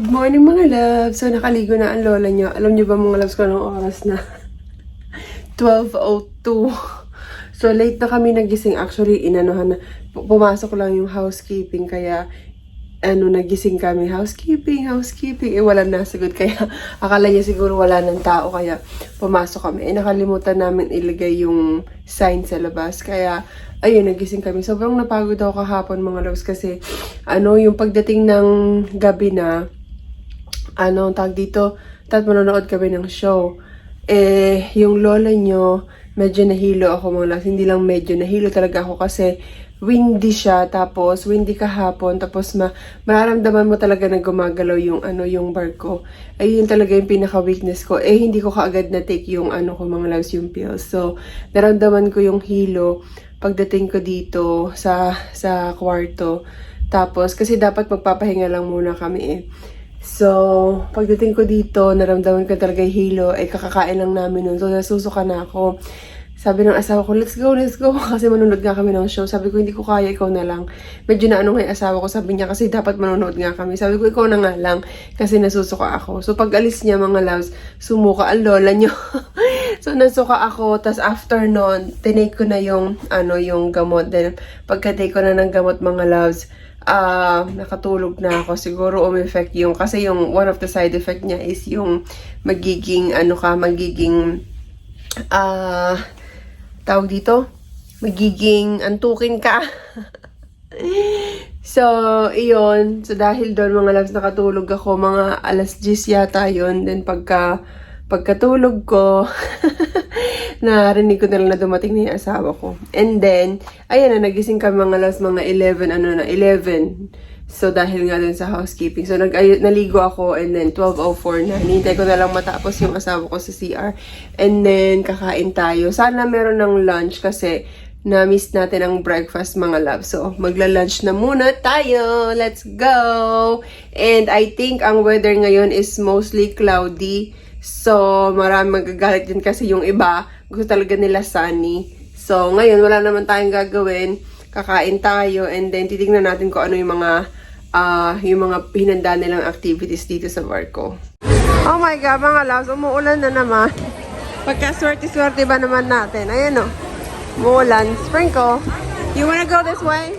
Good morning mga loves! So nakaligo na ang lola nyo. Alam nyo ba mga loves ko anong oras na? 12:02. So late na kami nagising. Actually, pumasok lang yung housekeeping kaya nagising kami. Housekeeping. Wala nasagot kaya akala niya siguro wala ng tao kaya pumasok kami. Nakalimutan namin ilagay yung sign sa labas. Kaya ayun, nagising kami. Sobrang napagod ako kahapon mga loves kasi yung pagdating ng gabi na tag dito, manonood kami ng show. Yung lola nyo, medyo nahilo ako mga loves. Hindi lang medyo, nahilo talaga ako kasi windy siya, tapos windy kahapon, tapos mararamdaman mo talaga na gumagalaw yung yung barko. Ayun talaga yung pinaka-weakness ko. Hindi ko kaagad na take yung ko mga loves, yung pills. So, naramdaman ko yung hilo pagdating ko dito sa kwarto. Tapos, kasi dapat magpapahinga lang muna kami So, pagdating ko dito, naramdaman ko talaga yung hilo. Kakakain lang namin nun. So, nasusuka na ako. Sabi ng asawa ko, let's go. Kasi manonood nga kami ng show. Sabi ko, hindi ko kaya, ikaw na lang. Medyo na nga yung asawa ko. Sabi niya, kasi dapat manonood nga kami. Sabi ko, ikaw na nga lang. Kasi nasusuka ako. So, pag alis niya, mga loves, sumuka ang lola niyo. So, nasuka ako. Tas after nun, tinake ko na yung gamot. Then, pagka-take ko na ng gamot, mga loves, nakatulog na ako. Siguro effect yung, kasi yung one of the side effect niya is yung magiging, tawag dito, magiging antukin ka. So, iyon. So, dahil doon mga loves, nakatulog ako. Mga alas 10 yata yun. Then, pagkatulog ko, narinig ko na lang na dumating na yung asawa ko. And then, ayan na, nagising kami mga loves, mga 11. So, dahil nga dun sa housekeeping. So, naligo ako and then 12:04 na. Hinihintay ko na lang matapos yung asawa ko sa CR. And then, kakain tayo. Sana meron ng lunch kasi na-miss natin ang breakfast mga love. So, magla-lunch na muna tayo. Let's go! And I think ang weather ngayon is mostly cloudy. So, marami magagalit din kasi yung iba, gusto talaga nila sunny. So, ngayon, wala naman tayong gagawin. Kakain tayo and then titignan natin kung ano yung mga hinanda nilang activities dito sa barko. Oh my God, mga loves, umuulan na naman. Pagka-swerte-swerte ba naman natin? Ayan umuulan. Sprinkle. You wanna go this way?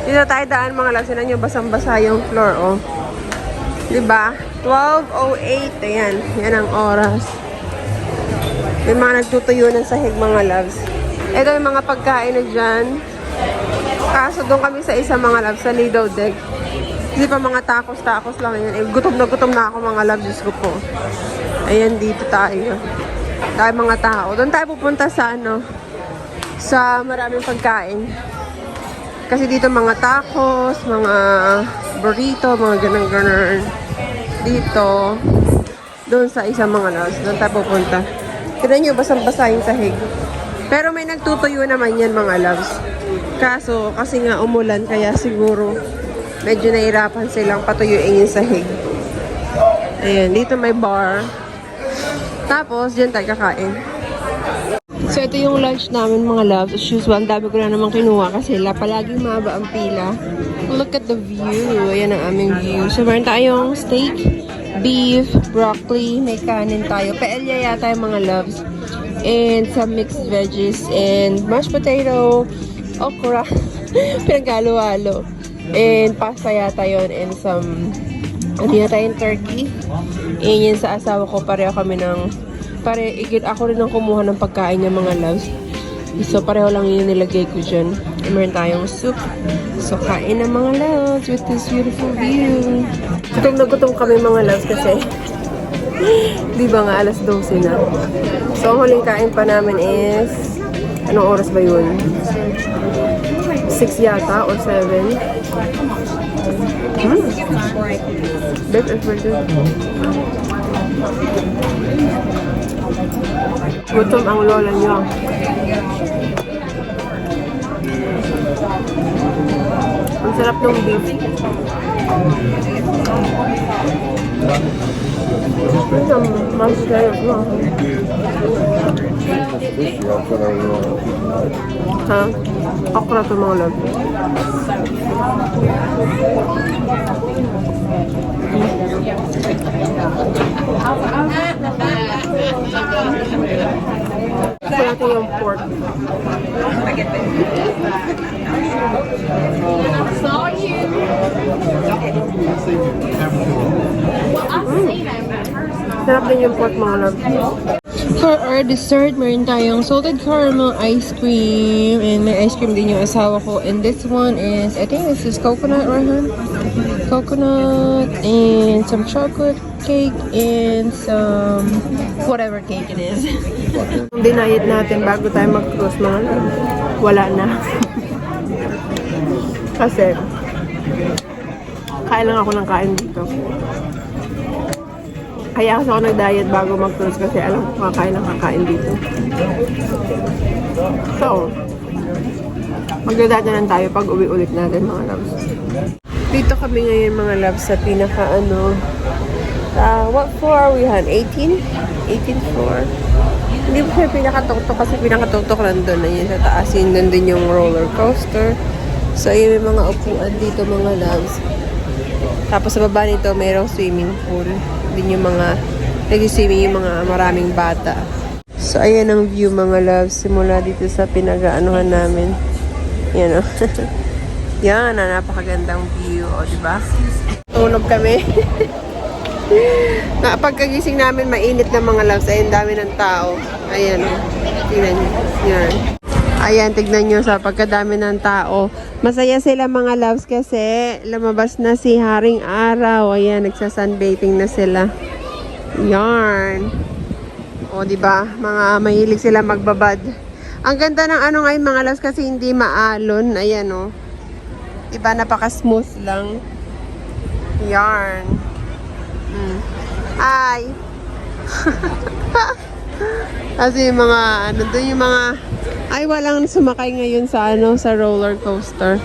Dito tayo daan mga loves. Sinan nyo, basang-basa yung floor, Diba? 12:08. Ayan. Yan ang oras. May mga nagtutuyo ng sahig mga loves. Ito yung mga pagkain na dyan. Kaso doon kami sa isa mga loves, sa Lido Deck. Hindi pa mga tacos lang yan. Gutom na ako mga loves, Diyos ko po. Ayan, dito tayo. Tayo mga tao. Doon tayo pupunta sa sa maraming pagkain. Kasi dito mga tacos, mga burrito, mga ganun. Dito. Doon sa isang mga loves. Doon tayo pupunta. Tignan nyo, basang-basa yung sahig. Pero may nagtutuyo naman yan mga loves. Kaso, kasi nga umulan, kaya siguro medyo nahirapan silang patuyuin yung sahig. Ayan, dito may bar. Tapos, dyan tayo kakain. So, ito yung lunch namin mga loves. As usual, ang dami ko na naman kinuha kasi palaging mahaba ang pila. Look at the view. Ayan ang aming view. So, meron tayong steak, beef, broccoli, may kanin tayo. Paella yata yung mga loves. And some mixed veggies and mashed potato, okra, pinaghalo-halo. And pasta yata yun and some yata yung turkey. And yun sa asawa ko, pareho kami ako rin ang kumuha ng pagkain niya mga loves. So pareho lang yun nilagay ko dyan. And meron tayong soup. So kain na mga loves with this beautiful view. Gutom na gutom kami mga loves kasi di ba nga alas 12 na. So ang huling kain pa namin is anong oras ba yun? 6 yata or 7. Beef is very good. Gutom ang lola niyo. Ang sarap ng beef. Ha? Okra to mga love. Ito natin yung pork. Sarap din yung pork, mga love. For our dessert, meron tayong salted caramel ice cream. And may ice cream din yung asawa ko. And this one is, I think this is coconut, Rahan? Coconut and some chocolate cake and some whatever cake it is. Yung dinayet natin bago tayo mag-cruise, mga love, wala na. Kasi, kain lang ako ng kain dito. Kaya kasi ako nag-diet bago mag-cruise kasi alam ko kakain ng kakain dito. So, magdadaanan tayo pag uwi ulit natin, mga loves. Dito kami ngayon, mga loves, sa pinaka what floor are we on? 18? 18th floor. Hindi po siya pinakatuktok kasi pinakatuktok nandun na yun sa taas. Yun nandun yung roller coaster. So, yun may mga upuan dito, mga loves. Tapos sa baba nito, mayroong swimming pool. Din yung mga nag-swimming yung mga maraming bata. So, ayan ang view, mga loves. Simula dito sa pinag-aanuhan namin. Yan, o. Yan, napakagandang view, o, diba? Tulog kami. Pagkagising namin, mainit na, mga loves. Ayun, dami ng tao. Ayan, o. Tingnan nyo. Yan. Ayan, tignan nyo sa pagkadami ng tao. Masaya sila, mga loves, kasi lumabas na si Haring Araw. Ayan, nagsasunbathing na sila. Yarn. O, diba? Mga mahilig sila magbabad. Ang ganda ng ano ngayon, mga loves, kasi hindi maalon. Ayan, o. Diba, napaka-smooth lang. Yarn. Ay. Kasi yung mga, ano doon yung mga, ay walang sumakay ngayon sa sa roller coaster.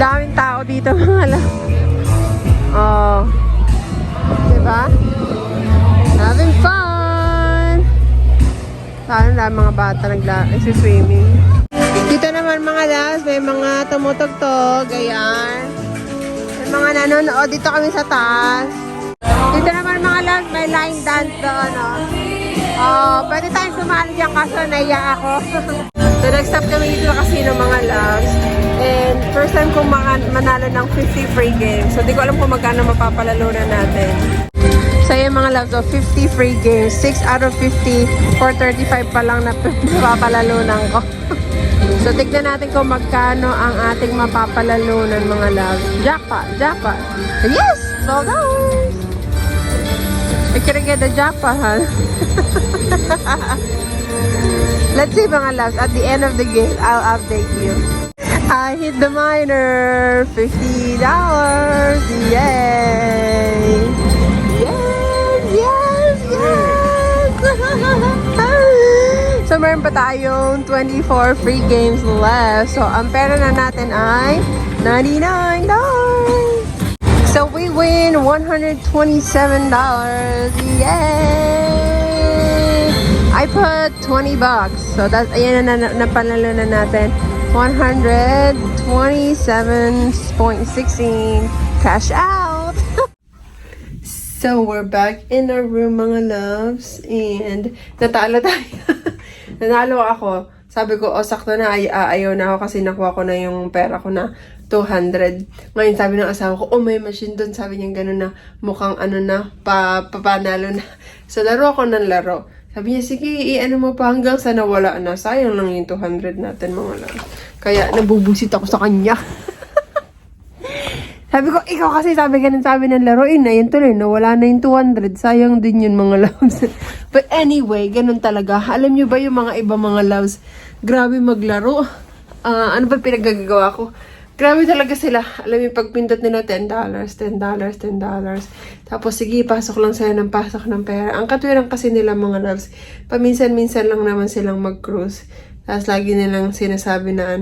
Daming tao dito, mga loves. Oh. Diba? Having fun! Lalo na mga bata nag-swimming. Dito naman, mga loves, may mga tumutugtog. Ayan. May mga nanonood. Dito kami sa taas. Dito naman, mga loves, may line dance doon, no? Oh, pwede tayong sumali dyan kaso naiya ako. So, nag-stop kami dito na casino, mga loves. And first time kong manalo ng 50 free games. So, di ko alam kung magkano mapapalalunan natin. So, yung mga loves, 50 free games. 6 out of 50. 435 pa lang na mapapalalunan ko. So, tignan natin kung magkano ang ating mapapalalunan, mga loves. Jackpot! Jackpot! So, yes! Sold out! I couldn't get the jackpot, huh? Let's see, mga loves. At the end of the game, I'll update you. I hit the minor. $50. Yay! Yes! Yes! Yes! So, meron pa tayong 24 free games left. So, ang pera na natin ay $99. So, we win $127. Yay! I put $20. So, that's, ayan na napalalo na natin. 127.16 cash out. So, we're back in our room, mga loves. And, natalo tayo. Nanalo ako. Sabi ko, sakto na, ayaw na ako kasi nakuha ko na yung pera ko na 200. Ngayon, sabi ng asawa ko, may machine doon. Sabi niya gano'n na, mukhang papanalo na. So, laro ako ng laro. Sabi niya, sige, i-ano mo pa hanggang sa nawala na. Sayang lang yung 200 natin, mga loves. Kaya, nabubusit ako sa kanya. Sabi ko, ikaw kasi sabi ng laruin na yun tuloy, nawala na yung 200. Sayang din yun, mga loves. But anyway, ganun talaga. Alam nyo ba yung mga iba, mga loves, grabe maglaro. Ano ba pinagagawa ko? Grabe talaga sila. Alam mo, pagpindot nila, $10, $10, $10. Tapos, sige, pasok lang sila ng pasok ng pera. Ang katwiran kasi nila, mga loves, paminsan-minsan lang naman silang mag-cruise. Tapos, lagi nilang sinasabi na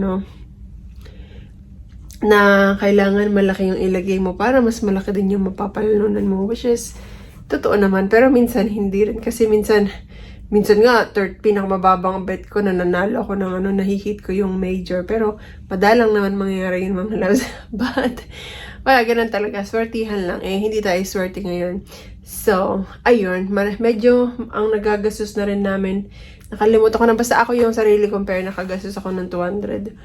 na kailangan malaki yung ilagay mo para mas malaki din yung mapapalalunan mo. Which is, totoo naman. Pero minsan, hindi rin. Kasi minsan nga, pinakamababang bet ko na nanalo ako ng nahihit ko yung major. Pero, madalang naman mangyayari yung mga loves. Wala, ganun talaga. Swertihan lang. Eh, hindi tayo swerte ngayon. So, ayun. Medyo ang nagagastos na rin namin. Nakalimutan ko na. Basta ako yung sarili kong pera. Nakagastos ako ng 200.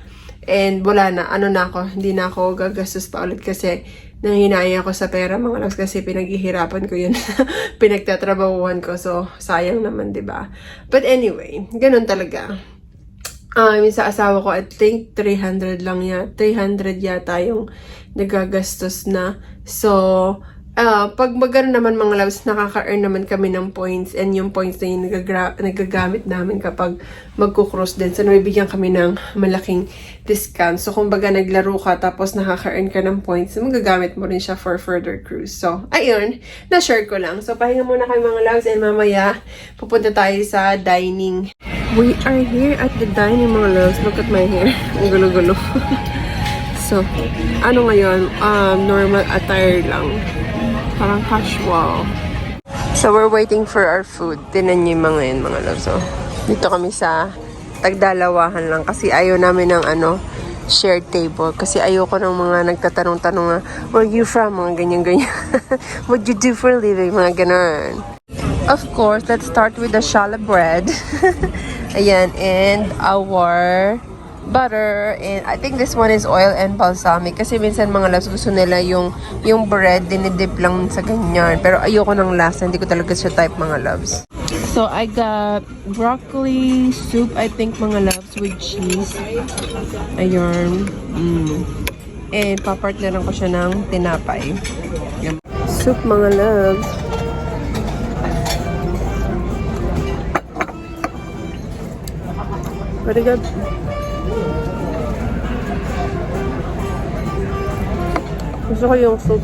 And wala na. Ano na ako. Hindi na ako gagastos pa ulit kasi nanghinaya ako sa pera mga loves kasi pinaghihirapan ko yun. Pinagtatrabahuhan ko. So, sayang naman, 'di ba? But anyway, ganun talaga. Sa asawa ko, I think 300 lang 300 yata yung nagagastos na. So, pag magano naman mga loves, nakaka-earn naman kami ng points and yung points na yung nagagamit namin kapag magko-cruise din. So, nabibigyan kami ng malaking discount. So, kumbaga naglaro ka tapos nakaka-earn ka ng points, magagamit mo rin siya for further cruise. So, ayun, na-share ko lang. So, pahinga muna kayo mga loves and mamaya pupunta tayo sa dining. We are here at the dining mga loves. Look at my hair. Ang gulo-gulo. So, ano ngayon? Normal attire lang. Parang casual. So, we're waiting for our food. Tinan niyo yung mga yun, mga loves. So, dito kami sa tagdalawahan lang. Kasi ayaw namin ng shared table. Kasi ayoko ng mga nagtatanong-tanong na, where you from? Mga ganyan-ganyan. What you do for a living? Mga ganon. Of course, let's start with the challah bread. Ayan, and our butter. And I think this one is oil and balsamic. Kasi minsan mga loves, gusto nila yung bread, dinidip lang sa ganyan. Pero ayoko ng lasa. Hindi ko talaga siya type mga loves. So, I got broccoli soup, I think mga loves, with cheese. Ayun. And papartneran ko siya ng tinapay. Soup mga loves. Very good. Gusto ko yung soup.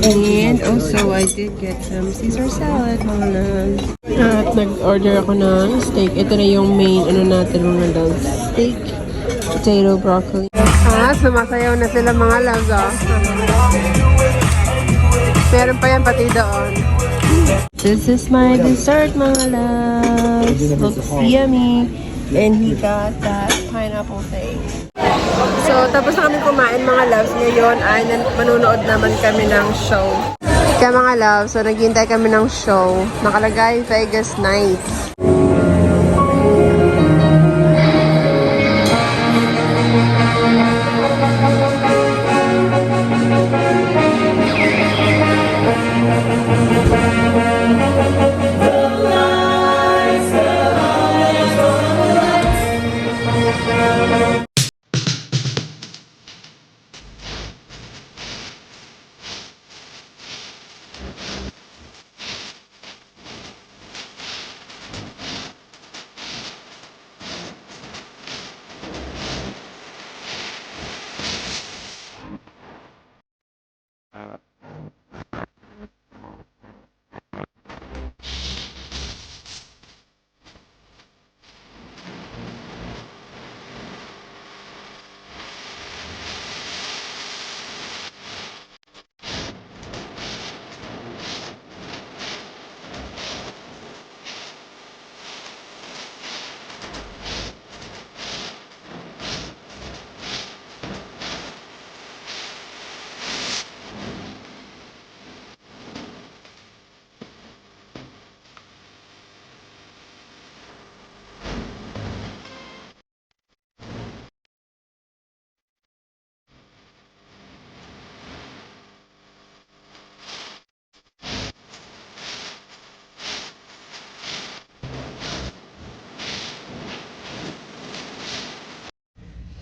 And also, I did get some Caesar salad, mga loves. At nag-order ako ng steak. Ito na yung main, natin mga loves. Steak, potato, broccoli. Sumasayaw na sila mga loves, Meron pa yan pati doon. This is my dessert, mga loves. Looks yummy. And he got that pineapple thing. So, tapos na kami kumain, mga loves. Ngayon ay manunood naman kami ng show. Kaya mga loves, so naghihintay kami ng show. Nakalagay Vegas Nights.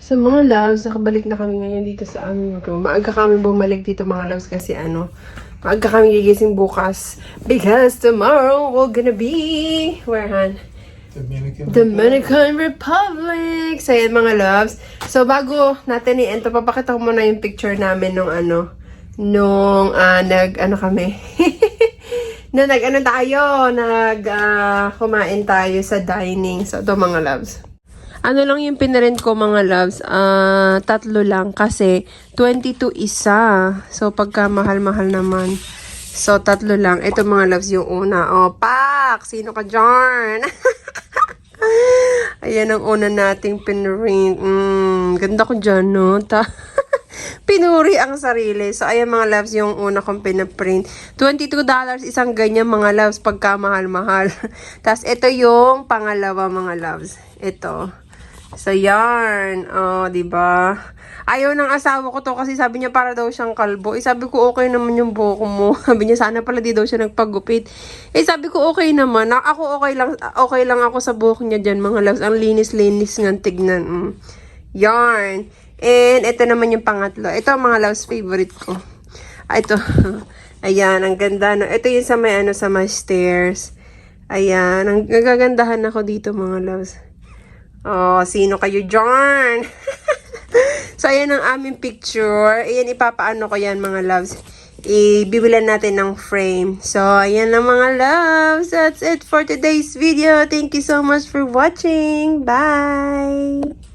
So mga loves, nakabalik na kami ngayon dito sa aming room. Maaga kami bumalik dito mga loves kasi maaga kami gigising bukas. Because tomorrow we're gonna be, where Han? Dominican Republic. So yan mga loves. So bago natin i-ento, papakita ko muna yung picture namin nung kami. Kumain tayo sa dining. So ito mga loves. Ano lang yung pinarent ko mga loves, 3 lang kasi 22 isa. So pagka mahal-mahal naman. So 3 lang. Ito mga loves yung una. Oh, pak! Sino ka dyan? Ayan ang una nating pinrint. Ganda ko dyan, no? Pinuri ang sarili. So, ayan mga loves, yung una kong pinaprint. $22 isang ganyan mga loves, pagka mahal-mahal. Tapos, ito yung pangalawa mga loves. Ito. So, yarn. Oh, diba? Ayaw ng asawa ko to kasi sabi niya para daw siyang kalbo. Eh, sabi ko okay naman yung buhok mo. Sabi niya sana pala di daw siya nagpagupit. Eh, sabi ko okay naman. Ako okay lang ako sa buhok niya dyan mga loves. Ang linis-linis nga tignan. Yarn. And ito naman yung pangatlo. Ito ang mga loves favorite ko. Ito. Ayan, ang ganda. No? Ito yung sa may, sa may stairs. Ayan, ang nagagandahan ako dito mga loves. Oh, sino kayo dyan? So, ayan ang aming picture. Ayan, ipapaano ko yan mga loves. Ibibilan natin ng frame. So, ayan lang mga loves. That's it for today's video. Thank you so much for watching. Bye!